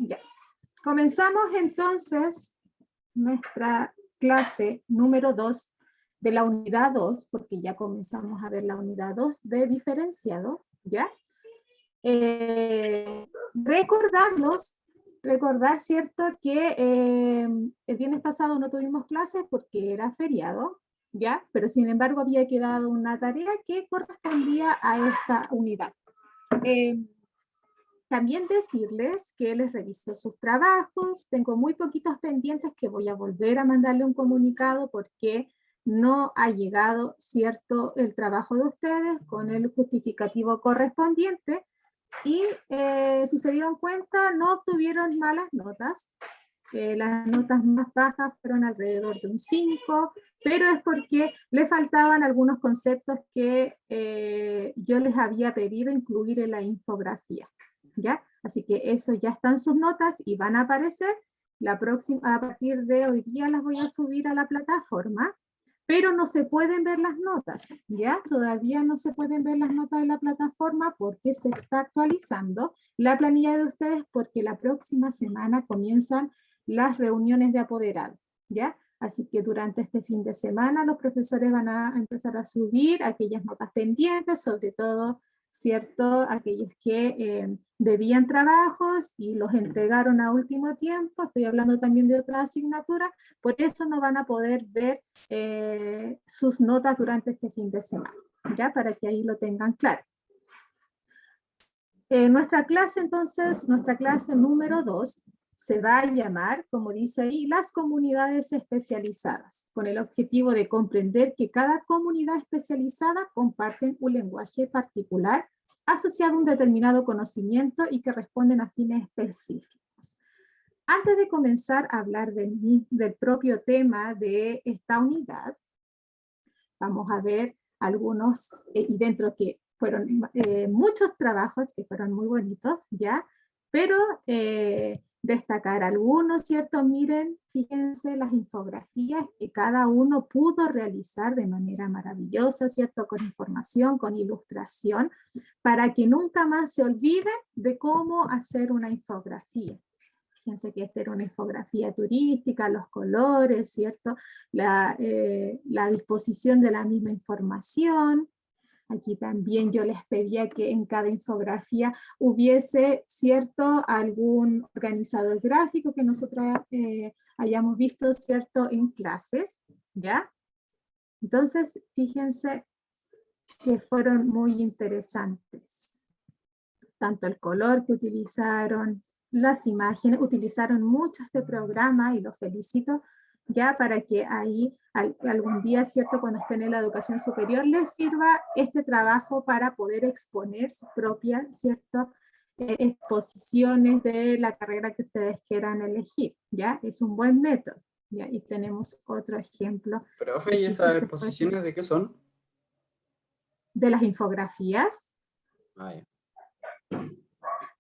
Ya. Comenzamos entonces nuestra clase número 2 de la unidad 2, porque ya comenzamos a ver la unidad 2 de diferenciado, ¿ya? Recordar, ¿cierto?, que el viernes pasado no tuvimos clases porque era feriado, ¿ya? Pero sin embargo había quedado una tarea que correspondía a esta unidad. También decirles que les revisé sus trabajos, tengo muy poquitos pendientes que voy a volver a mandarle un comunicado porque no ha llegado, ¿cierto?, el trabajo de ustedes con el justificativo correspondiente y si se dieron cuenta no obtuvieron malas notas. Las notas más bajas fueron alrededor de un 5, pero es porque le faltaban algunos conceptos que yo les había pedido incluir en la infografía. ¿Ya? Así que eso ya está en sus notas y van a aparecer. A partir de hoy día las voy a subir a la plataforma, pero no se pueden ver las notas, ¿ya? Todavía no se pueden ver las notas de la plataforma porque se está actualizando la planilla de ustedes porque la próxima semana comienzan las reuniones de apoderado, ¿ya? Así que durante este fin de semana los profesores van a empezar a subir aquellas notas pendientes, sobre todo, ¿cierto?, aquellos que debían trabajos y los entregaron a último tiempo. Estoy hablando también de otras asignaturas, por eso no van a poder ver sus notas durante este fin de semana, ¿ya? Para que ahí lo tengan claro. Nuestra clase, entonces, nuestra clase número 2, se va a llamar, como dice ahí, las comunidades especializadas, con el objetivo de comprender que cada comunidad especializada comparte un lenguaje particular asociado a un determinado conocimiento y que responden a fines específicos. Antes de comenzar a hablar del propio tema de esta unidad, vamos a ver algunos, y dentro que fueron muchos trabajos que fueron muy bonitos, ¿ya? Pero destacar algunos, ¿cierto? Miren, fíjense las infografías que cada uno pudo realizar de manera maravillosa, ¿cierto? Con información, con ilustración, para que nunca más se olviden de cómo hacer una infografía. Fíjense que esta era una infografía turística, los colores, ¿cierto? La disposición de la misma información. Aquí también yo les pedía que en cada infografía hubiese, ¿cierto?, algún organizador gráfico que nosotros hayamos visto, ¿cierto?, en clases, ¿ya? Entonces, fíjense que fueron muy interesantes. Tanto el color que utilizaron, las imágenes, utilizaron mucho este programa y los felicito ya para que ahí algún día, ¿cierto?, cuando estén en la educación superior, les sirva este trabajo para poder exponer sus propias, ¿cierto?, exposiciones de la carrera que ustedes quieran elegir, ¿ya? Es un buen método, ¿ya? Y tenemos otro ejemplo. Profe, ¿y esas exposiciones de qué son? De las infografías. Ah, ya.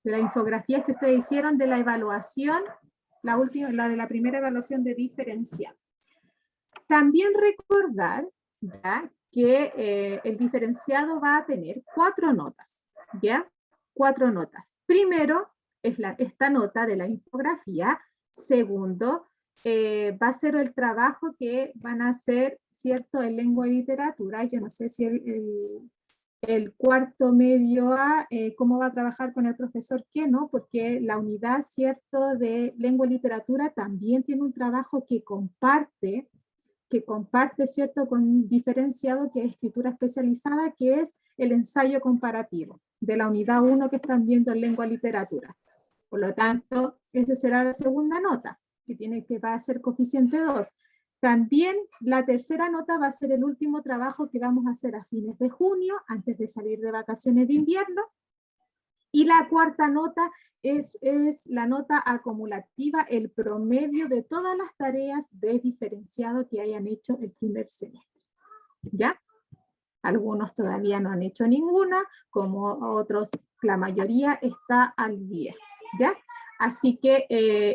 De la infografía que ustedes hicieron de la evaluación, la de la primera evaluación de diferencial. También recordar, ¿ya?, que el diferenciado va a tener 4 notas, ¿ya? 4 notas. Primero es esta nota de la infografía. Segundo, va a ser el trabajo que van a hacer, ¿cierto?, en lengua y literatura. Yo no sé si el cuarto medio A, cómo va a trabajar con el profesor Keno, porque la unidad, ¿cierto?, de lengua y literatura también tiene un trabajo que comparte, ¿cierto?, con diferenciado, que es escritura especializada, que es el ensayo comparativo de la unidad 1 que están viendo en lengua y literatura. Por lo tanto, esa será la segunda nota, que va a ser coeficiente 2. También la tercera nota va a ser el último trabajo que vamos a hacer a fines de junio, antes de salir de vacaciones de invierno. Y la cuarta nota es la nota acumulativa, el promedio de todas las tareas de diferenciado que hayan hecho el primer semestre. ¿Ya? Algunos todavía no han hecho ninguna, como otros, la mayoría está al 10. ¿Ya? Así que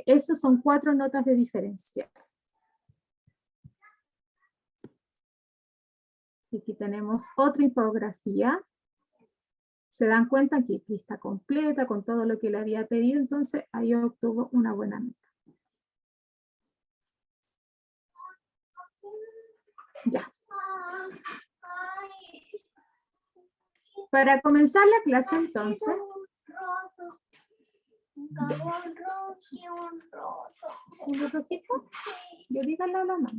esas son 4 notas de diferenciado. Aquí tenemos otra infografía, Se dan cuenta que lista completa con todo lo que le había pedido, entonces ahí obtuvo una buena nota. Ya. Para comenzar la clase entonces. Un cajón rojo y un roso. ¿Un rojito? Yo díganle a la mano.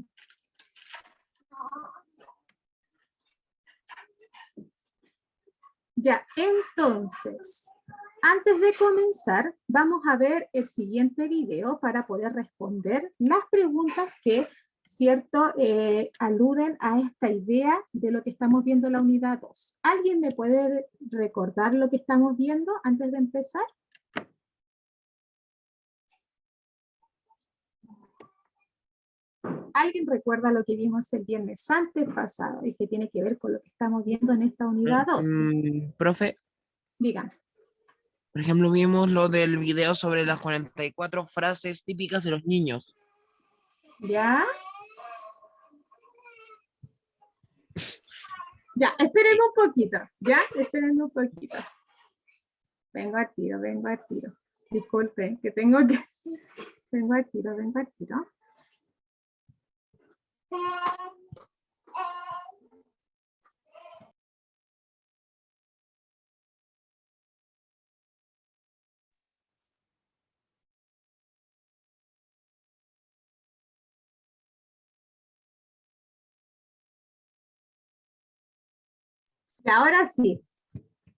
Ya, entonces, antes de comenzar, vamos a ver el siguiente video para poder responder las preguntas que, cierto, aluden a esta idea de lo que estamos viendo en la unidad 2. ¿Alguien me puede recordar lo que estamos viendo antes de empezar? ¿Alguien recuerda lo que vimos el viernes antes pasado y que tiene que ver con lo que estamos viendo en esta unidad 2? Profe, Digan. por ejemplo, vimos lo del video sobre las 44 frases típicas de los niños. ¿Ya? Ya, espérenme un poquito, ¿ya? Espérenme un poquito. Vengo al tiro, vengo al tiro. Disculpen, que tengo que... Vengo al tiro, vengo al tiro. Y ahora sí.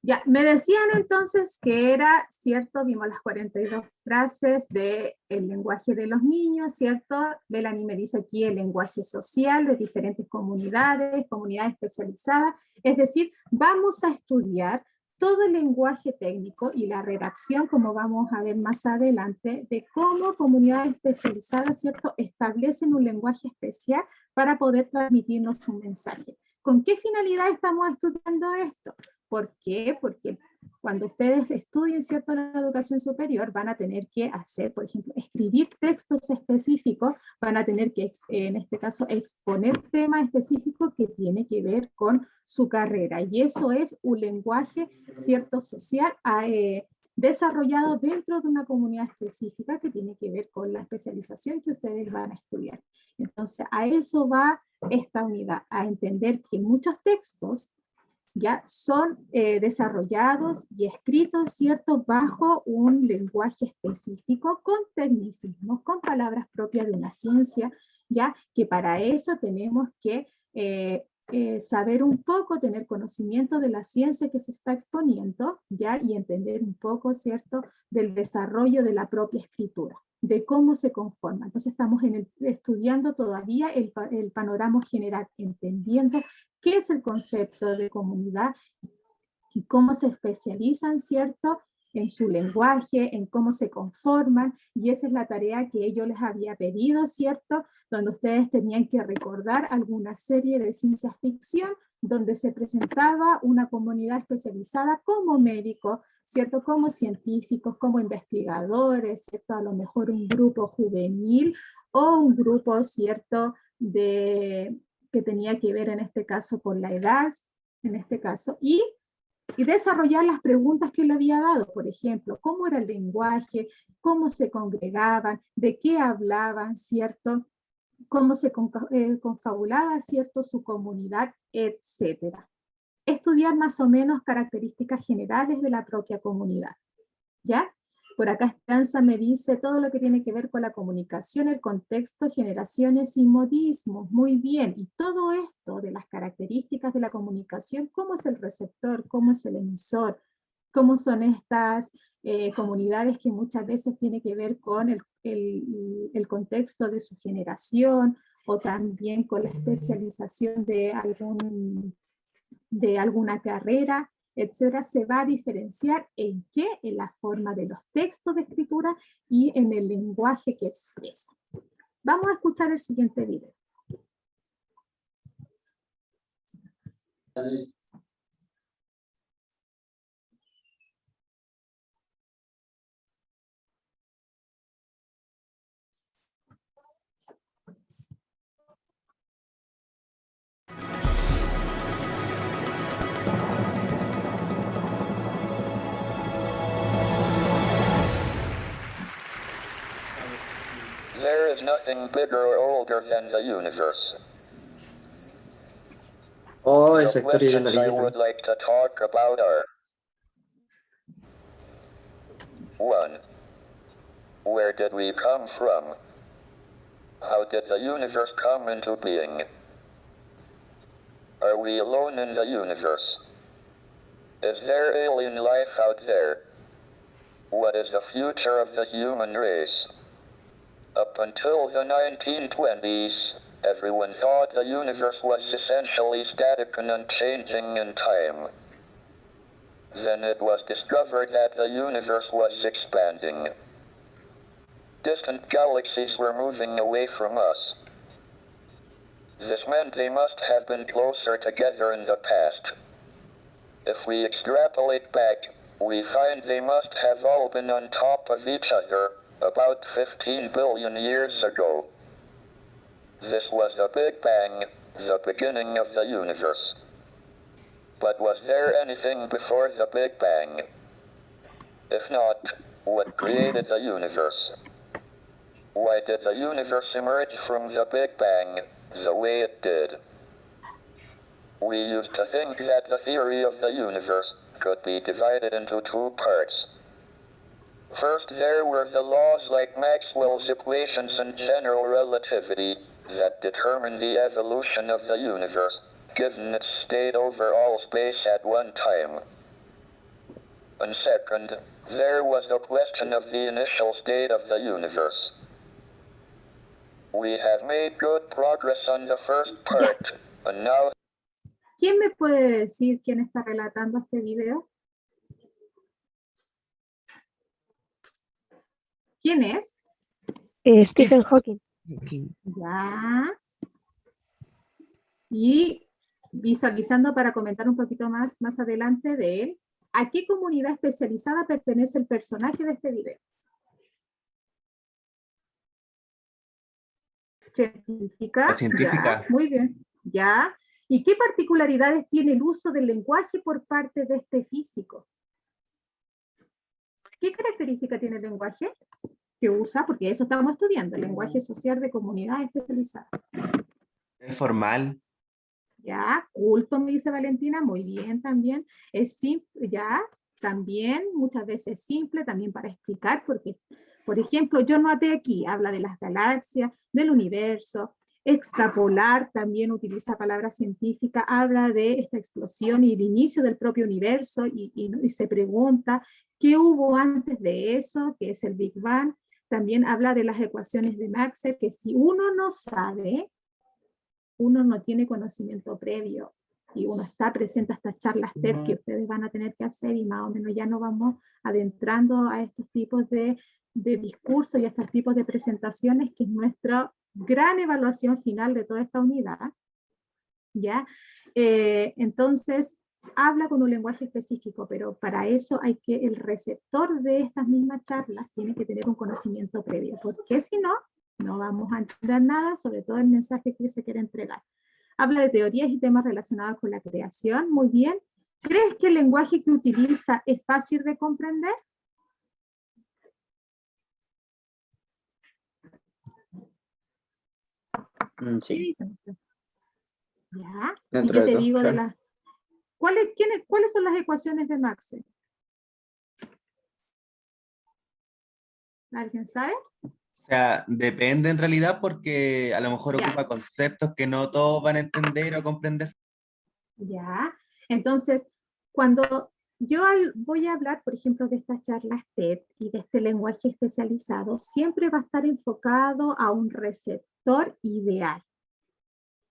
Ya, me decían entonces que era, cierto, vimos las 42 frases del lenguaje de los niños, cierto. Belani me dice aquí el lenguaje social de diferentes comunidades, comunidades especializadas. Es decir, vamos a estudiar todo el lenguaje técnico y la redacción, como vamos a ver más adelante, de cómo comunidades especializadas, cierto, establecen un lenguaje especial para poder transmitirnos un mensaje. ¿Con qué finalidad estamos estudiando esto? ¿Por qué? Porque cuando ustedes estudien, ¿cierto?, la educación superior, van a tener que hacer, por ejemplo, escribir textos específicos, van a tener que, en este caso, exponer temas específicos que tienen que ver con su carrera. Y eso es un lenguaje, cierto, social, desarrollado dentro de una comunidad específica que tiene que ver con la especialización que ustedes van a estudiar. Entonces, a eso va esta unidad, a entender que muchos textos ya son desarrollados y escritos, ¿cierto?, bajo un lenguaje específico, con tecnicismos, con palabras propias de una ciencia, ya que para eso tenemos que saber un poco, tener conocimiento de la ciencia que se está exponiendo, ya, y entender un poco, ¿cierto?, del desarrollo de la propia escritura, de cómo se conforma. Entonces estamos estudiando todavía el panorama general, entendiendo qué es el concepto de comunidad y cómo se especializan, ¿cierto?, en su lenguaje, en cómo se conforman, y esa es la tarea que yo les había pedido, ¿cierto?, donde ustedes tenían que recordar alguna serie de ciencia ficción donde se presentaba una comunidad especializada como médicos, ¿cierto?, como científicos, como investigadores, ¿cierto?, a lo mejor un grupo juvenil o un grupo, ¿cierto?, que tenía que ver en este caso con la edad, en este caso, y desarrollar las preguntas que le había dado, por ejemplo, cómo era el lenguaje, cómo se congregaban, de qué hablaban, ¿cierto?, cómo se confabulaba, ¿cierto?, su comunidad, etcétera. Estudiar más o menos características generales de la propia comunidad, ¿ya? Por acá Esperanza me dice todo lo que tiene que ver con la comunicación, el contexto, generaciones y modismos. Muy bien. Y todo esto de las características de la comunicación, cómo es el receptor, cómo es el emisor, cómo son estas comunidades que muchas veces tiene que ver con el contexto de su generación o también con la especialización de alguna carrera, etcétera, se va a diferenciar en qué, en la forma de los textos de escritura y en el lenguaje que expresa. Vamos a escuchar el siguiente video. is nothing bigger or older than the universe. Oh, The esa historia yo la questions leí I también. would like to talk about are: 1. Where did we come from? How did the universe come into being? Are we alone in the universe? Is there alien life out there? What is the future of the human race? Up until the 1920s, everyone thought the universe was essentially static and unchanging in time. Then it was discovered that the universe was expanding. Distant galaxies were moving away from us. This meant they must have been closer together in the past. If we extrapolate back, we find they must have all been on top of each other about 15 billion years ago. This was the Big Bang, the beginning of the universe. But was there anything before the Big Bang? If not, what created the universe? Why did the universe emerge from the Big Bang the way it did? We used to think that the theory of the universe could be divided into two parts. First, there were the laws like Maxwell's equations and general relativity that determine the evolution of the universe, given its state over all space at one time. And second, there was the question of the initial state of the universe. We have made good progress on the first part, and now... ¿Quién me puede decir quién está relatando este video? ¿Quién es? Stephen Hawking. Ya. Y visualizando para comentar un poquito más adelante de él, ¿a qué comunidad especializada pertenece el personaje de este video? Científica. La científica. Ya, muy bien. Ya. ¿Y qué particularidades tiene el uso del lenguaje por parte de este físico? ¿Qué característica tiene el lenguaje que usa? Porque eso estamos estudiando, el lenguaje social de comunidades especializadas. Es formal. Ya, culto, me dice Valentina, muy bien también. Es simple, ya, también, muchas veces simple, también para explicar, porque, por ejemplo, yo noté aquí, habla de las galaxias, del universo. Extrapolar también utiliza palabras científicas, habla de esta explosión y el inicio del propio universo y se pregunta qué hubo antes de eso, que es el Big Bang. También habla de las ecuaciones de Maxwell, que si uno no sabe, uno no tiene conocimiento previo y uno está presente a estas charlas TED que ustedes van a tener que hacer y más o menos ya nos vamos adentrando a estos tipos de discursos y a estos tipos de presentaciones, que es nuestra gran evaluación final de toda esta unidad, ¿ya? Entonces, habla con un lenguaje específico, pero para eso hay que el receptor de estas mismas charlas tiene que tener un conocimiento previo, porque si no, no vamos a entender nada, sobre todo el mensaje que se quiere entregar. Habla de teorías y temas relacionados con la creación, muy bien. ¿Crees que el lenguaje que utiliza es fácil de comprender? ¿Qué Sí, dicen? Ya, y dentro yo de te todo, digo de claro. las... ¿Cuáles son las ecuaciones de Maxwell? ¿Alguien sabe? O sea, depende en realidad porque a lo mejor Ya. ocupa conceptos que no todos van a entender o comprender. Ya, entonces, cuando yo voy a hablar, por ejemplo, de estas charlas TED y de este lenguaje especializado, siempre va a estar enfocado a un receptor ideal,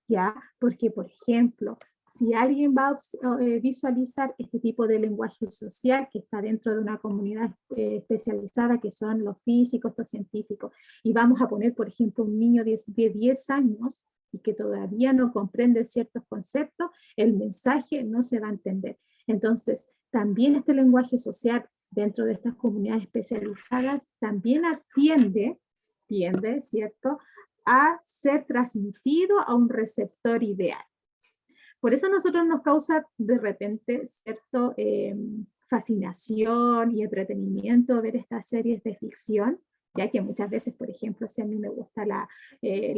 ¿ya? Porque, por ejemplo, si alguien va a visualizar este tipo de lenguaje social que está dentro de una comunidad especializada, que son los físicos, los científicos, y vamos a poner, por ejemplo, un niño de 10 años, y que todavía no comprende ciertos conceptos, el mensaje no se va a entender. Entonces, también este lenguaje social dentro de estas comunidades especializadas también tiende, ¿cierto?, a ser transmitido a un receptor ideal. Por eso a nosotros nos causa de repente cierto fascinación y entretenimiento ver estas series de ficción, ya que muchas veces, por ejemplo, si a mí me gusta la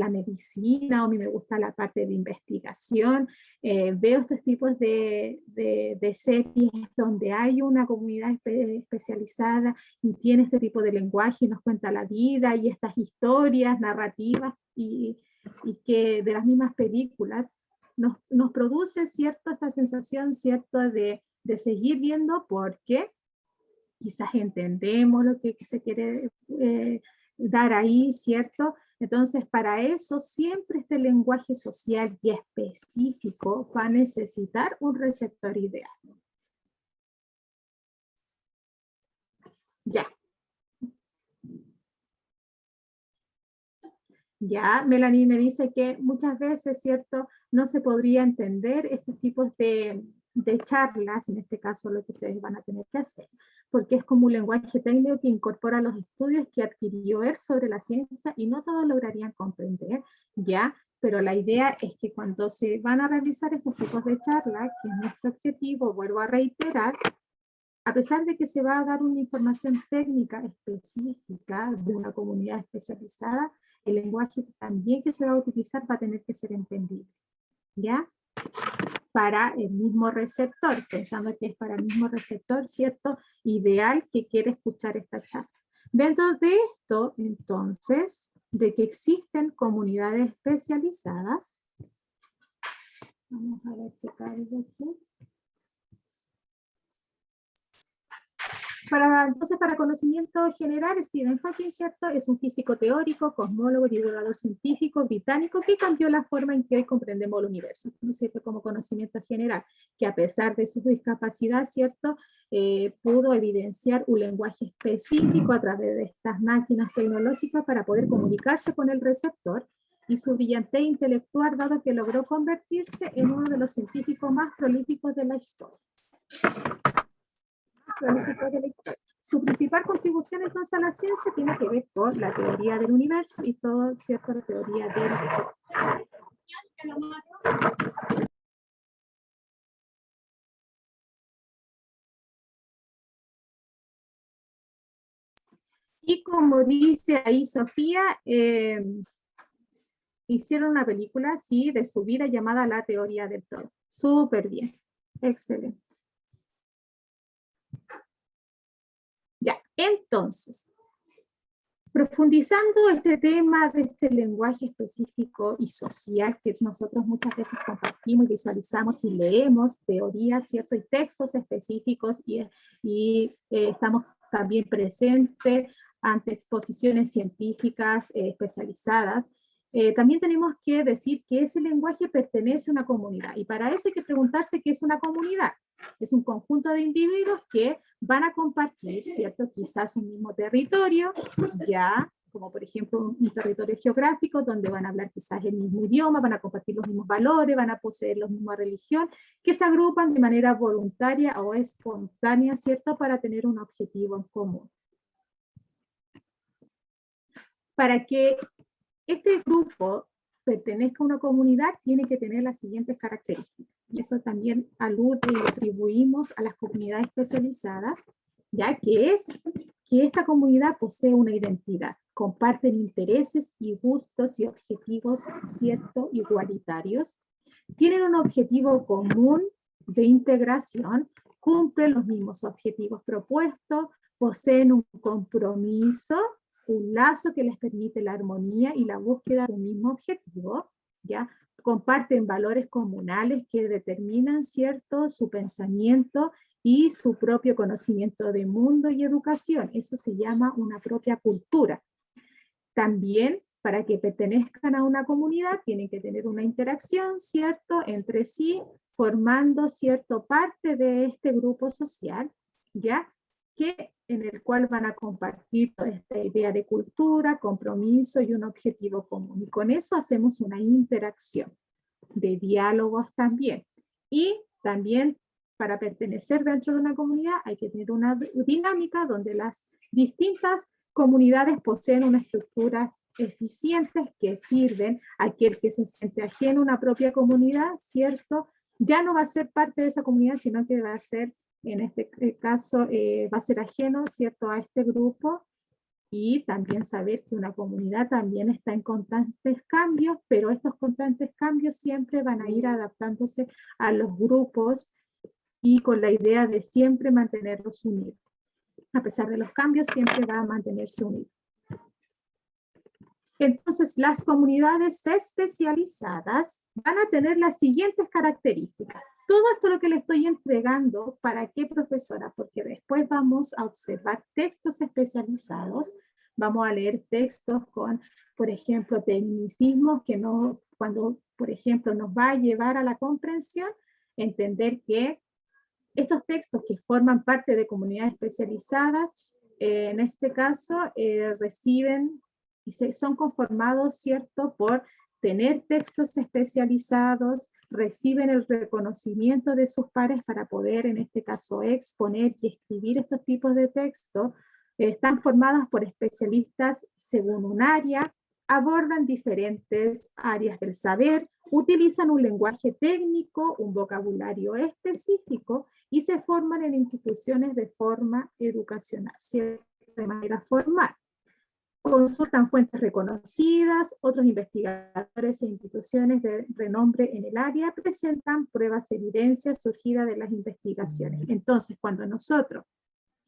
medicina o a mí me gusta la parte de investigación, veo estos tipos de series donde hay una comunidad especializada y tiene este tipo de lenguaje y nos cuenta la vida y estas historias narrativas y que de las mismas películas nos produce, ¿cierto?, esta sensación, ¿cierto?, de seguir viendo porque quizás entendemos lo que se quiere dar ahí, ¿cierto? Entonces, para eso siempre este lenguaje social y específico va a necesitar un receptor ideal. Ya. Ya, Melanie me dice que muchas veces, ¿cierto?, no se podría entender estos tipos de charlas, en este caso lo que ustedes van a tener que hacer, porque es como un lenguaje técnico que incorpora los estudios que adquirió él sobre la ciencia y no todos lograrían comprender, ¿ya? Pero la idea es que cuando se van a realizar estos tipos de charlas, que es nuestro objetivo, vuelvo a reiterar, a pesar de que se va a dar una información técnica específica de una comunidad especializada, el lenguaje también que se va a utilizar va a tener que ser entendible, ¿ya? Para el mismo receptor, pensando que es para el mismo receptor, ¿cierto?, ideal que quiere escuchar esta charla. Dentro de esto, entonces, de que existen comunidades especializadas, vamos a ver si cargo aquí. Entonces, para conocimiento general, Stephen Hawking, ¿cierto?, es un físico teórico, cosmólogo y divulgador científico británico que cambió la forma en que hoy comprendemos el universo. Esto no sirve como conocimiento general, que a pesar de su discapacidad, ¿cierto?, pudo evidenciar un lenguaje específico a través de estas máquinas tecnológicas para poder comunicarse con el receptor, y su brillantez intelectual, dado que logró convertirse en uno de los científicos más prolíficos de la historia. Su principal contribución entonces a la ciencia tiene que ver con la teoría del universo y todo, ¿cierto?, la teoría del... Y como dice ahí Sofía, hicieron una película, sí, de su vida llamada La teoría del todo. Súper bien, excelente. Ya, entonces, profundizando este tema de este lenguaje específico y social que nosotros muchas veces compartimos y visualizamos y leemos teorías, ¿cierto?, y textos específicos y estamos también presentes ante exposiciones científicas especializadas, también tenemos que decir que ese lenguaje pertenece a una comunidad y para eso hay que preguntarse qué es una comunidad. Es un conjunto de individuos que van a compartir, ¿cierto?, quizás un mismo territorio, ya, como por ejemplo un territorio geográfico donde van a hablar quizás el mismo idioma, van a compartir los mismos valores, van a poseer la misma religión, que se agrupan de manera voluntaria o espontánea, ¿cierto?, para tener un objetivo en común. Para que este grupo pertenezca a una comunidad, tiene que tener las siguientes características. Y eso también alude y atribuimos a las comunidades especializadas, ya que es que esta comunidad posee una identidad, comparten intereses y gustos y objetivos, ¿cierto?, igualitarios, tienen un objetivo común de integración, cumplen los mismos objetivos propuestos, poseen un compromiso, un lazo que les permite la armonía y la búsqueda de un mismo objetivo, ¿ya? Comparten valores comunales que determinan, ¿cierto?, su pensamiento y su propio conocimiento de mundo y educación. Eso se llama una propia cultura. También, para que pertenezcan a una comunidad, tienen que tener una interacción, ¿cierto?, entre sí, formando, ¿cierto?, parte de este grupo social, ¿ya?, en el cual van a compartir esta idea de cultura, compromiso y un objetivo común. Y con eso hacemos una interacción de diálogos también. Y también para pertenecer dentro de una comunidad hay que tener una dinámica donde las distintas comunidades poseen unas estructuras eficientes que sirven a aquel que se siente ajeno a una propia comunidad, ¿cierto? Ya no va a ser parte de esa comunidad, sino que va a ser, en este caso, va a ser ajeno, ¿cierto?, a este grupo, y también saber que una comunidad también está en constantes cambios, pero estos constantes cambios siempre van a ir adaptándose a los grupos y con la idea de siempre mantenerlos unidos. A pesar de los cambios, siempre va a mantenerse unido. Entonces, las comunidades especializadas van a tener las siguientes características. Todo esto lo que le estoy entregando, ¿para qué, profesora? Porque después vamos a observar textos especializados, vamos a leer textos con, por ejemplo, tecnicismos que no, cuando, por ejemplo, nos va a llevar a la comprensión, entender que estos textos que forman parte de comunidades especializadas, en este caso, reciben y son conformados, ¿cierto?, por tener textos especializados, reciben el reconocimiento de sus pares para poder, en este caso, exponer y escribir estos tipos de textos, están formadas por especialistas según un área, abordan diferentes áreas del saber, utilizan un lenguaje técnico, un vocabulario específico y se forman en instituciones de forma educacional, ¿cierto?, de manera formal. Consultan fuentes reconocidas, otros investigadores e instituciones de renombre en el área presentan pruebas, evidencias surgidas de las investigaciones. Entonces, cuando nosotros,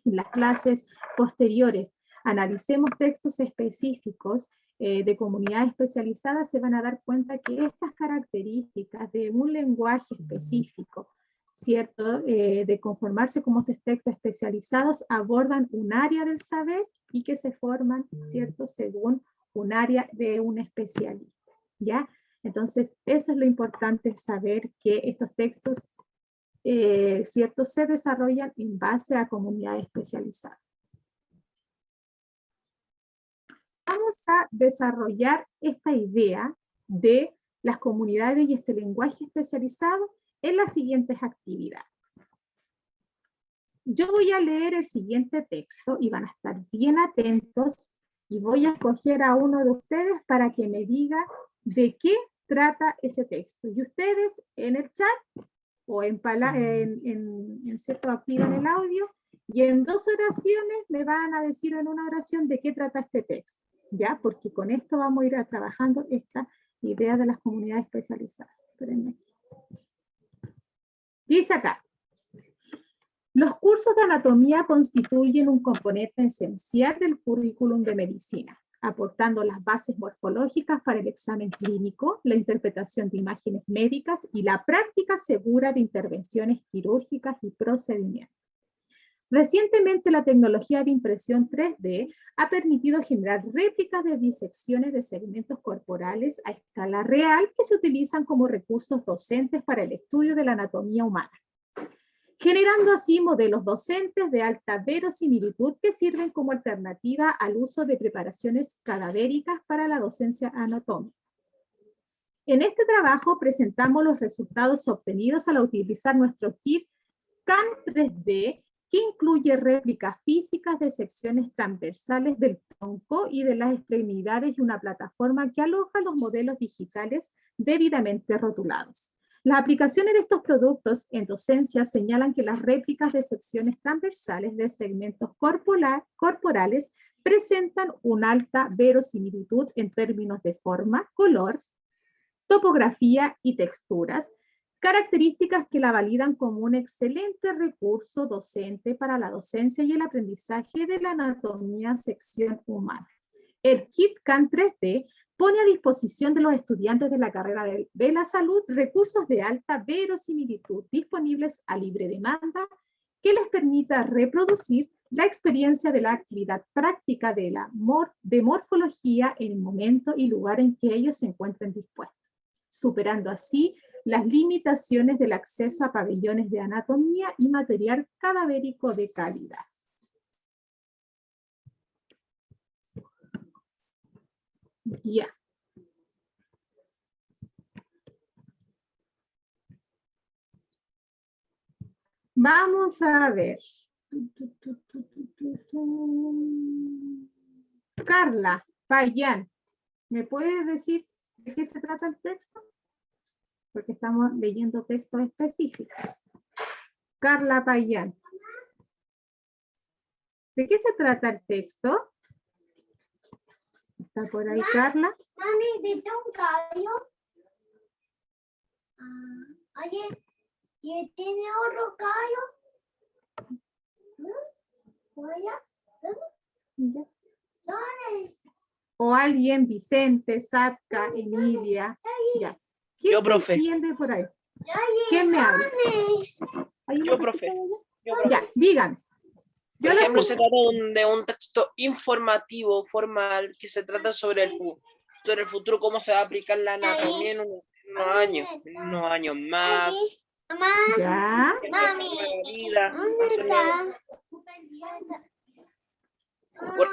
en las clases posteriores, analicemos textos específicos de comunidades especializadas, se van a dar cuenta que estas características de un lenguaje específico, ¿cierto?, de conformarse como textos especializados, abordan un área del saber y que se forman, ¿cierto?, según un área de un especialista, ¿ya? Entonces, eso es lo importante, saber que estos textos, ¿cierto?, se desarrollan en base a comunidades especializadas. Vamos a desarrollar esta idea de las comunidades y este lenguaje especializado en las siguientes actividades. Yo voy a leer el siguiente texto y van a estar bien atentos y voy a escoger a uno de ustedes para que me diga de qué trata ese texto. Y ustedes en el chat o cierto, activan el audio y en 2 oraciones me van a decir en una oración de qué trata este texto, ¿ya? Porque con esto vamos a ir trabajando esta idea de las comunidades especializadas. Espérenme aquí. Dice acá: los cursos de anatomía constituyen un componente esencial del currículum de medicina, aportando las bases morfológicas para el examen clínico, la interpretación de imágenes médicas y la práctica segura de intervenciones quirúrgicas y procedimientos. Recientemente, la tecnología de impresión 3D ha permitido generar réplicas de disecciones de segmentos corporales a escala real que se utilizan como recursos docentes para el estudio de la anatomía humana, generando así modelos docentes de alta verosimilitud que sirven como alternativa al uso de preparaciones cadavéricas para la docencia anatómica. En este trabajo presentamos los resultados obtenidos al utilizar nuestro kit CAN 3D, que incluye réplicas físicas de secciones transversales del tronco y de las extremidades y una plataforma que aloja los modelos digitales debidamente rotulados. Las aplicaciones de estos productos en docencia señalan que las réplicas de secciones transversales de segmentos corporales presentan una alta verosimilitud en términos de forma, color, topografía y texturas, características que la validan como un excelente recurso docente para la docencia y el aprendizaje de la anatomía sección humana. El kit CAN 3D pone a disposición de los estudiantes de la carrera de la salud recursos de alta verosimilitud disponibles a libre demanda que les permita reproducir la experiencia de la actividad práctica de morfología en el momento y lugar en que ellos se encuentren dispuestos, superando así las limitaciones del acceso a pabellones de anatomía y material cadavérico de calidad. Ya. Vamos a ver. Carla Payán, ¿me puedes decir de qué se trata el texto? Porque estamos leyendo textos específicos. Carla Payán, ¿de qué se trata el texto? ¿Está por ahí Carla? Mami, ¿viste un callo? Oye, ¿y tiene otro callo? Ya. ¿Dónde? O alguien, Vicente, Satka, Emilia. Ya. ¿Quién Yo, se profe. entiende por ahí? ¿Quién me habla? ¿Hay una Yo, persona profe. allá? Yo, profe. Ya, díganme. Yo Por lo ejemplo, se escucho. trata de un texto informativo, formal, que se trata sobre el futuro, cómo se va a aplicar la anatomía en unos años más, Mamá, Ya. mami, la vida, ¿dónde más o menos. está? Por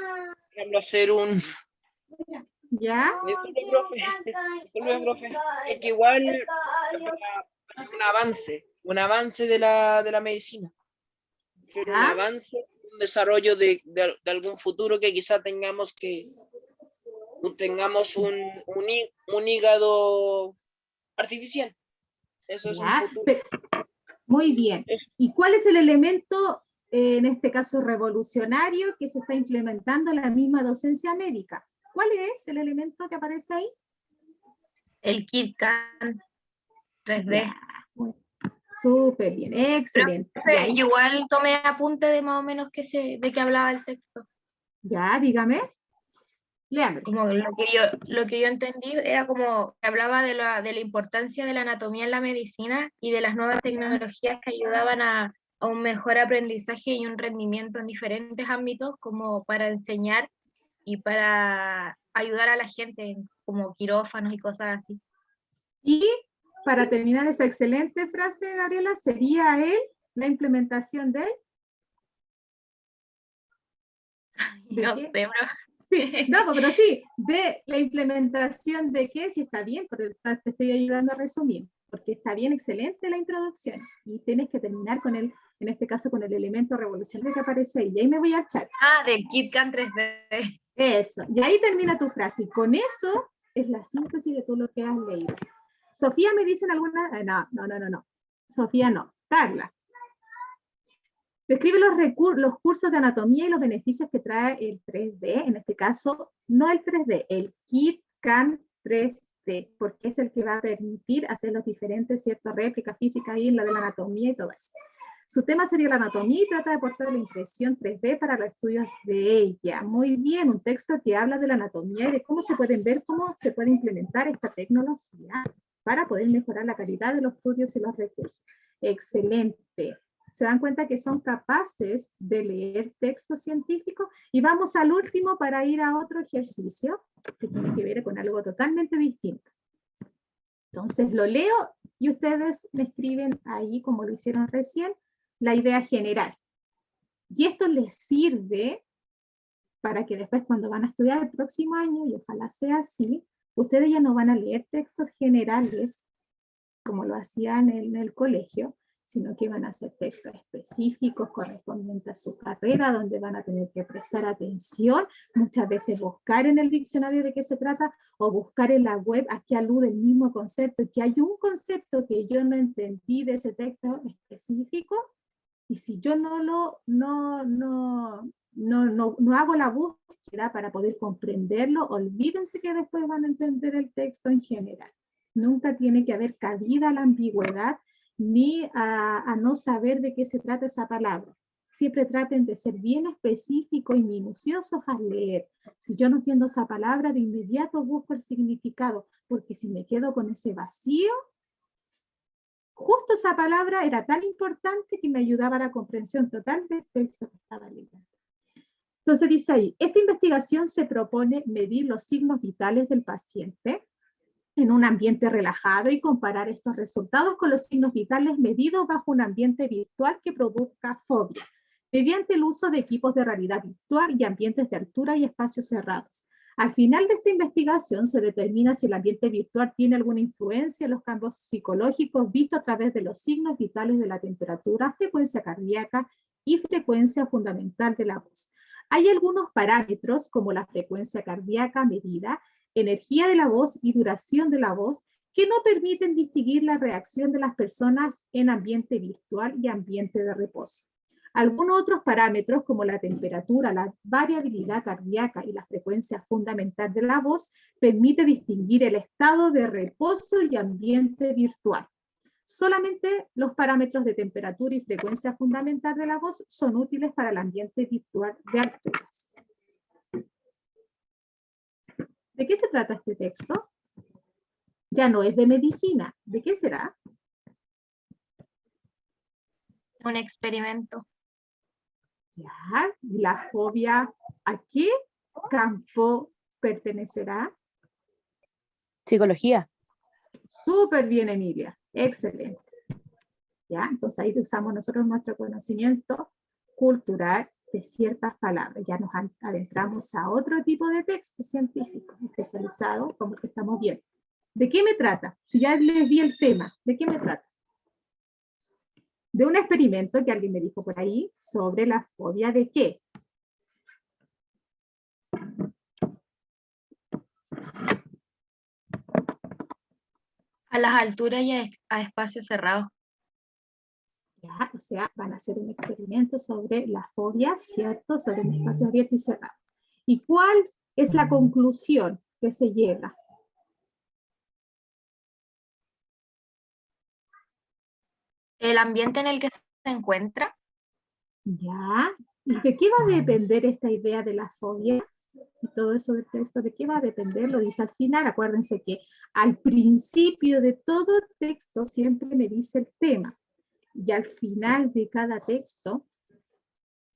ejemplo, hacer un... Ya. Disculpe, profe, es que igual un avance de la medicina. Un Ya. avance, un desarrollo de algún futuro que quizá tengamos un hígado artificial. Eso es un Ya. futuro. Muy bien. Eso. ¿Y cuál es el elemento, en este caso revolucionario, que se está implementando en la misma docencia médica? ¿Cuál es el elemento que aparece ahí? El KitKat 3D. Ya. Súper bien, excelente. Profe, Ya, igual tomé apunte de más o menos de qué hablaba el texto. ya, dígame. Léame. Como lo que yo entendí era como que hablaba de la importancia de la anatomía en la medicina y de las nuevas tecnologías que ayudaban a un mejor aprendizaje y un rendimiento en diferentes ámbitos, como para enseñar y para ayudar a la gente, como quirófanos y cosas así. Y para terminar esa excelente frase, Gabriela, sería la implementación de... ¿De No qué? sé, bro. Sí, no, pero sí, de la implementación de qué, si está bien, porque te estoy ayudando a resumir, porque está bien, excelente la introducción, y tienes que terminar con el, en este caso, con el elemento revolucionario que aparece ahí, y ahí me voy a echar. Ah, del KitKat 3D. Eso, y ahí termina tu frase, y con eso es la síntesis de todo lo que has leído. Sofía, ¿me dicen alguna? No. Sofía no. Carla. Describe los cursos de anatomía y los beneficios que trae el 3D, en este caso, no el 3D, el KitKat 3D, porque es el que va a permitir hacer los diferentes, ciertas réplicas físicas y la de la anatomía y todo eso. Su tema sería la anatomía y trata de aportar la impresión 3D para los estudios de ella. Muy bien, un texto que habla de la anatomía y de cómo se pueden ver, cómo se puede implementar esta tecnología para poder mejorar la calidad de los estudios y los recursos. Excelente. Se dan cuenta que son capaces de leer textos científicos. Y vamos al último para ir a otro ejercicio que tiene que ver con algo totalmente distinto. Entonces lo leo y ustedes me escriben ahí, como lo hicieron recién, la idea general. Y esto les sirve para que después, cuando van a estudiar el próximo año, y ojalá sea así, ustedes ya no van a leer textos generales como lo hacían en el colegio, sino que van a hacer textos específicos correspondientes a su carrera, donde van a tener que prestar atención, muchas veces buscar en el diccionario de qué se trata, o buscar en la web a qué alude el mismo concepto, que hay un concepto que yo no entendí de ese texto específico, y si yo no hago la búsqueda para poder comprenderlo, olvídense que después van a entender el texto en general. Nunca tiene que haber cabida a la ambigüedad, ni a no saber de qué se trata esa palabra. Siempre traten de ser bien específicos y minuciosos al leer. Si yo no entiendo esa palabra, de inmediato busco el significado, porque si me quedo con ese vacío, justo esa palabra era tan importante que me ayudaba a la comprensión total del texto que estaba leyendo. Entonces dice ahí, esta investigación se propone medir los signos vitales del paciente en un ambiente relajado y comparar estos resultados con los signos vitales medidos bajo un ambiente virtual que produzca fobia, mediante el uso de equipos de realidad virtual y ambientes de altura y espacios cerrados. Al final de esta investigación se determina si el ambiente virtual tiene alguna influencia en los cambios psicológicos vistos a través de los signos vitales de la temperatura, frecuencia cardíaca y frecuencia fundamental de la voz. Hay algunos parámetros como la frecuencia cardíaca medida, energía de la voz y duración de la voz que no permiten distinguir la reacción de las personas en ambiente virtual y ambiente de reposo. Algunos otros parámetros, como la temperatura, la variabilidad cardíaca y la frecuencia fundamental de la voz, permite distinguir el estado de reposo y ambiente virtual. Solamente los parámetros de temperatura y frecuencia fundamental de la voz son útiles para el ambiente virtual de alturas. ¿De qué se trata este texto? Ya no es de medicina. ¿De qué será? Un experimento. Ya, la fobia, ¿a qué campo pertenecerá? Psicología. Súper bien, Emilia. Excelente. Ya, entonces ahí usamos nosotros nuestro conocimiento cultural de ciertas palabras. Ya nos adentramos a otro tipo de texto científico especializado como el que estamos viendo. ¿De qué me trata? Si ya les di el tema, ¿de qué me trata? De un experimento que alguien me dijo por ahí sobre la fobia de qué. A las alturas y a espacios cerrados. Ya, o sea, van a hacer un experimento sobre la fobia, ¿cierto? Sobre un espacio abierto y cerrado. ¿Y cuál es la conclusión que se llega? El ambiente en el que se encuentra. Ya, ¿y de qué va a depender esta idea de la fobia? Y todo eso del texto, ¿de qué va a depender? Lo dice al final. Acuérdense que al principio de todo texto siempre me dice el tema. Y al final de cada texto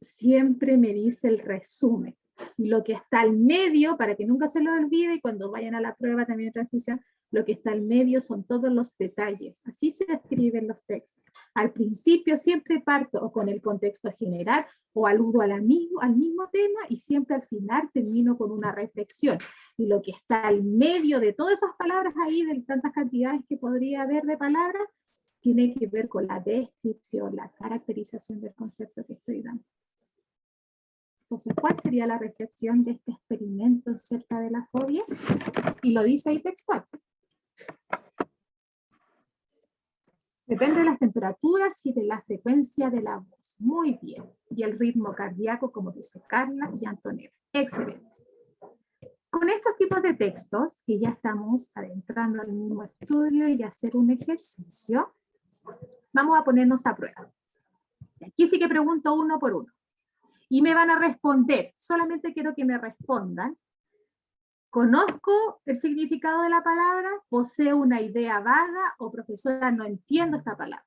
siempre me dice el resumen. Y lo que está al medio, para que nunca se lo olvide, y cuando vayan a la prueba también en transición, lo que está al medio son todos los detalles. Así se escriben los textos. Al principio siempre parto o con el contexto general o aludo al mismo tema, y siempre al final termino con una reflexión. Y lo que está al medio de todas esas palabras ahí, de tantas cantidades que podría haber de palabras, tiene que ver con la descripción, la caracterización del concepto que estoy dando. Entonces, ¿cuál sería la reflexión de este experimento acerca de la fobia? Y lo dice ahí textual. Depende de las temperaturas y de la frecuencia de la voz. Muy bien. Y el ritmo cardíaco, como dice Carla y Antonella. Excelente. Con estos tipos de textos, que ya estamos adentrando al mismo estudio y hacer un ejercicio, vamos a ponernos a prueba. Aquí sí que pregunto uno por uno. Y me van a responder. Solamente quiero que me respondan. ¿Conozco el significado de la palabra? ¿Poseo una idea vaga? ¿O profesora, no entiendo esta palabra?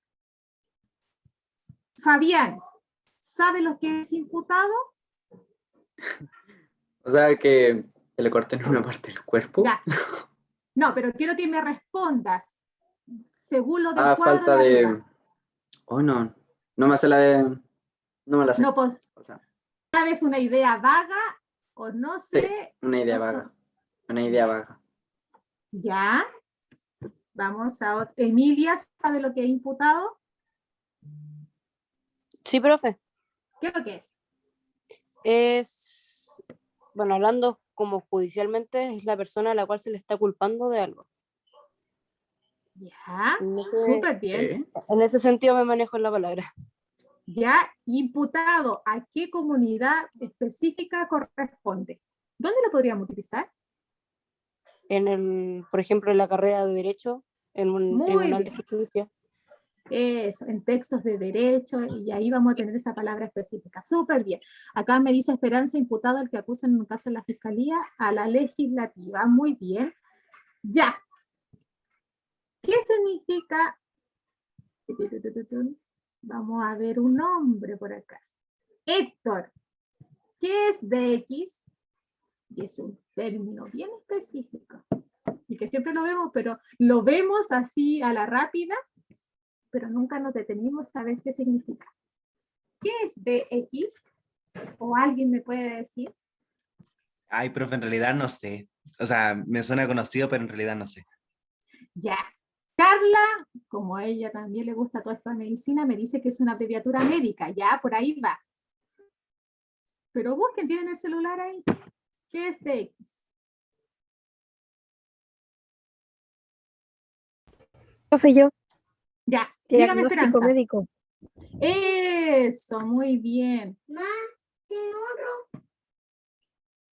Fabián, ¿sabe lo que es imputado? O sea, que le corten una parte del cuerpo. Ya. No, pero quiero que me respondas. Según lo del cuadro falta de de... arriba. Oh, no. No me hace la de... No me la sé. No, pues, O sea, ¿sabes una idea vaga? O no sé. sí, una idea vaga. Una idea vaga. Ya. Vamos a otro. Emilia, ¿sabe lo que es imputado? Sí, profe. ¿Qué es lo que es? Es, bueno, hablando como judicialmente, es la persona a la cual se le está culpando de algo. Ya, En ese, súper bien. en ese sentido me manejo en la palabra. Ya, imputado, ¿a qué comunidad específica corresponde? ¿Dónde lo podríamos utilizar? Por ejemplo, en la carrera de Derecho, en un Muy tribunal bien. de justicia. Eso, en textos de derecho, y ahí vamos a tener esa palabra específica. Súper bien. Acá me dice Esperanza, imputado al que acusa en un caso en la fiscalía, a la legislativa. Muy bien. Ya. ¿Qué significa? Vamos a ver un nombre por acá. Héctor. ¿Qué es DX? Y es un término bien específico. Y que siempre lo vemos, pero lo vemos así a la rápida, pero nunca nos detenimos a ver qué significa. ¿Qué es DX? ¿O alguien me puede decir? Ay, profe, en realidad no sé. O sea, me suena conocido, pero en realidad no sé. Ya. Carla, como a ella también le gusta toda esta medicina, me dice que es una abreviatura médica. Ya, por ahí va. Pero busquen, tienen el celular ahí. ¿Qué es DX? Profe, yo, Ya, dígame diagnóstico Esperanza. médico. Eso, muy bien. Ma, ¿tiene otro?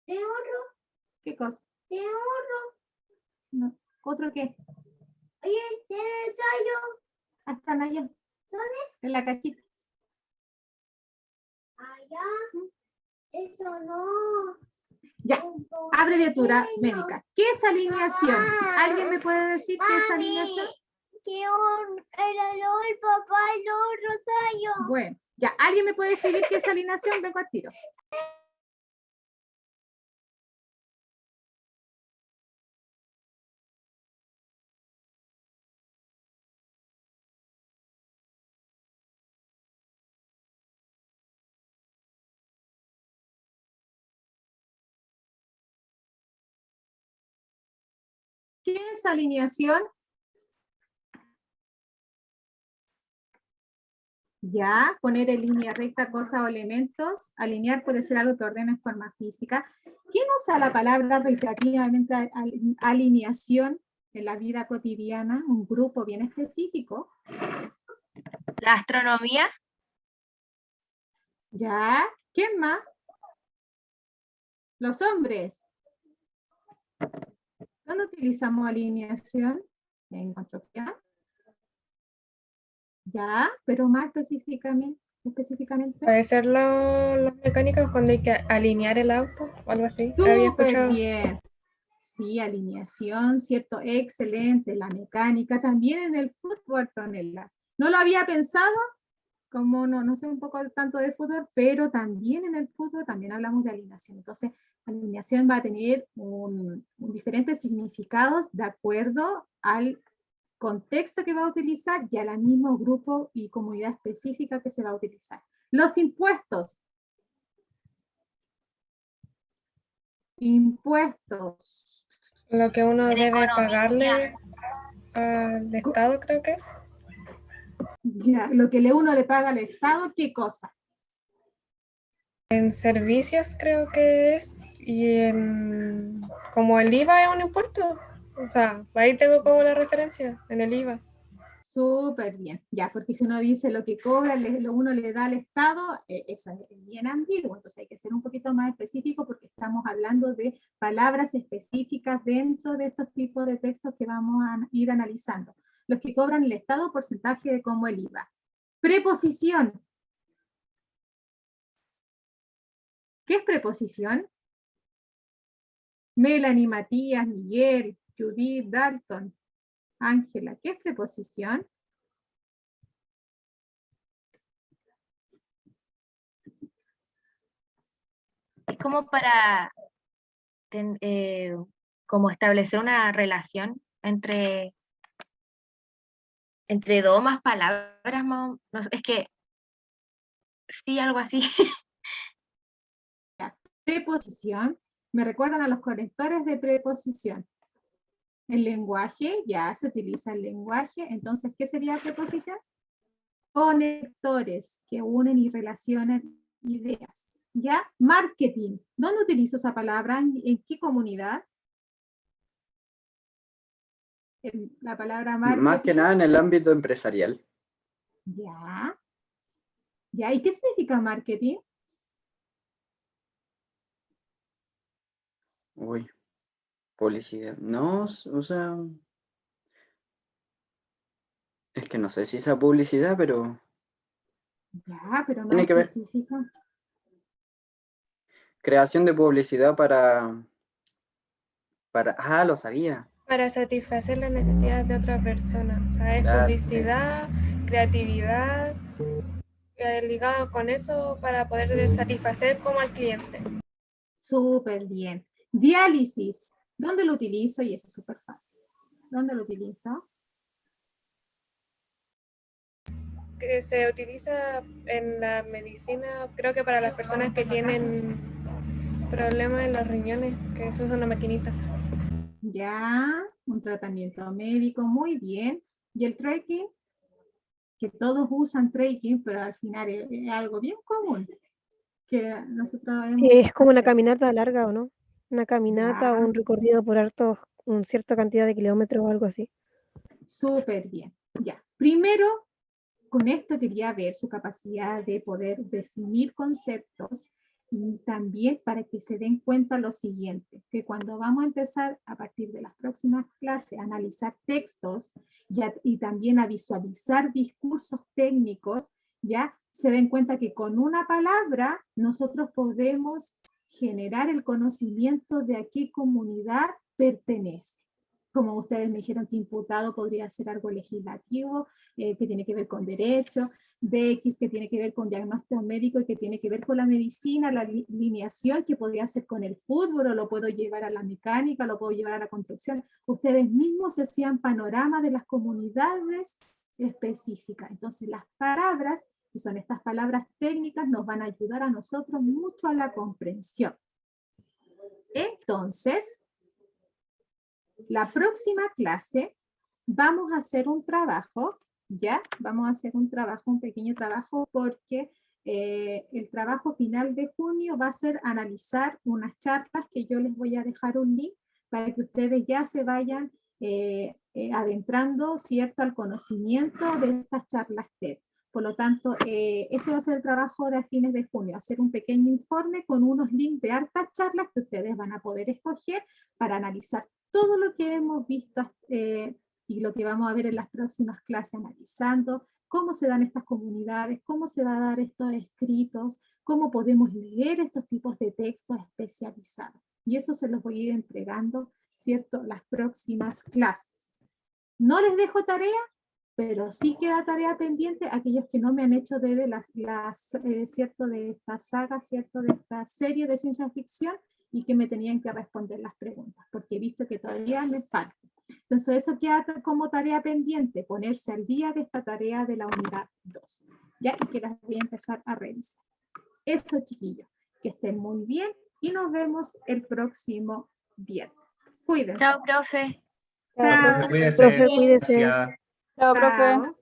¿Tiene otro? ¿Qué cosa? ¿Tiene otro? No. ¿Otro qué? Oye, ¿tiene ensayo? Ah, están allá, ¿Dónde? en la cajita. Allá. Esto no. Ya, abreviatura médica. ¿Qué es alineación? ¿Alguien me puede decir qué es alineación? Que el papá y los Rosario. Bueno, ya, ¿alguien me puede escribir qué es alineación? Vengo al tiro. ¿Qué es alineación? Ya, poner en línea recta cosas o elementos. Alinear puede ser algo que ordena en forma física. ¿Quién usa la palabra reiterativamente alineación en la vida cotidiana? Un grupo bien específico. La astronomía, Ya, ¿quién más? Los hombres. ¿Dónde utilizamos alineación? En construcción. Ya, pero más específicamente. Puede ser los mecánicos cuando hay que alinear el auto o algo así. Había Súper escuchado. bien. Sí, alineación, cierto, excelente. La mecánica, también en el fútbol, Tonela. No lo había pensado, como no sé un poco tanto de fútbol, pero también en el fútbol también hablamos de alineación. Entonces, alineación va a tener diferentes significados de acuerdo al contexto que va a utilizar y al mismo grupo y comunidad específica que se va a utilizar. Los impuestos. Impuestos. Lo que uno en debe economía. pagarle al Estado, creo que es. Ya, lo que uno le paga al Estado, ¿qué cosa? En servicios creo que es. Y en como el IVA es un impuesto. O sea, ahí tengo como la referencia, en el IVA. Súper bien, ya, porque si uno dice lo que cobra, uno le da al Estado, eso es bien ambiguo, entonces hay que ser un poquito más específico porque estamos hablando de palabras específicas dentro de estos tipos de textos que vamos a ir analizando. Los que cobran el Estado, porcentaje de como el IVA. Preposición. ¿Qué es preposición? Melanie, Matías, Miguel, Judith, Dalton, Ángela, ¿qué es preposición? Es como para como establecer una relación entre dos o más palabras, no sé, es que sí, algo así. Preposición, me recuerdan a los conectores de preposición. El lenguaje, ya se utiliza el lenguaje, entonces, ¿qué sería preposición? Conectores que unen y relacionan ideas. ¿Ya? Marketing, ¿dónde utilizo esa palabra? ¿En qué comunidad? La palabra marketing. Más que nada en el ámbito empresarial. Ya. Ya, ¿y qué significa marketing? Uy, publicidad. No, o sea, es que no sé si esa publicidad, pero Ya, pero no tiene que ver. específico. Creación de publicidad para, lo sabía. Para satisfacer las necesidades de otra persona. O sea, es Claro, publicidad, creatividad, ligado con eso para poder satisfacer como al cliente. Súper bien. Diálisis, ¿dónde lo utilizo? Y eso es súper fácil. ¿Dónde lo utilizo? Que se utiliza en la medicina, creo que para las personas que tienen problemas en los riñones, que eso es una maquinita. Ya, un tratamiento médico, muy bien. ¿Y el trekking? Que todos usan trekking, pero al final es algo bien común. Que nosotros Es como una caminata larga, ¿o no? Una caminata o Ya. un recorrido por una cierta cantidad de kilómetros o algo así. Súper bien. Ya. Primero, con esto quería ver su capacidad de poder definir conceptos y también para que se den cuenta lo siguiente, que cuando vamos a empezar a partir de las próximas clases a analizar textos y también a visualizar discursos técnicos, ya se den cuenta que con una palabra nosotros podemos generar el conocimiento de a qué comunidad pertenece. Como ustedes me dijeron que imputado podría ser algo legislativo, que tiene que ver con derecho, BX que tiene que ver con diagnóstico médico y que tiene que ver con la medicina, la lineación que podría ser con el fútbol, o lo puedo llevar a la mecánica, lo puedo llevar a la construcción. Ustedes mismos se hacían panorama de las comunidades específicas. Entonces las palabras, que son estas palabras técnicas, nos van a ayudar a nosotros mucho a la comprensión. Entonces, la próxima clase vamos a hacer un trabajo, ¿ya? Vamos a hacer un trabajo, un pequeño trabajo, porque el trabajo final de junio va a ser analizar unas charlas que yo les voy a dejar un link para que ustedes ya se vayan adentrando, ¿cierto?, al conocimiento de estas charlas TED. Por lo tanto, ese va a ser el trabajo de a fines de junio, hacer un pequeño informe con unos links de hartas charlas que ustedes van a poder escoger para analizar todo lo que hemos visto y lo que vamos a ver en las próximas clases, analizando cómo se dan estas comunidades, cómo se van a dar estos escritos, cómo podemos leer estos tipos de textos especializados. Y eso se los voy a ir entregando, ¿cierto?, las próximas clases. No les dejo tarea, pero sí queda tarea pendiente a aquellos que no me han hecho de ¿cierto?, de esta saga, ¿cierto?, de esta serie de ciencia ficción, y que me tenían que responder las preguntas, porque he visto que todavía me falta. Entonces eso queda como tarea pendiente, ponerse al día de esta tarea de la unidad 2, ¿ya? Y que las voy a empezar a revisar. Eso, chiquillos, que estén muy bien y nos vemos el próximo viernes. Cuídense. Chao, profe. Chao, profe, Chao. cuídese. Profe, cuídese. Gracias. Chao, profe. Chao.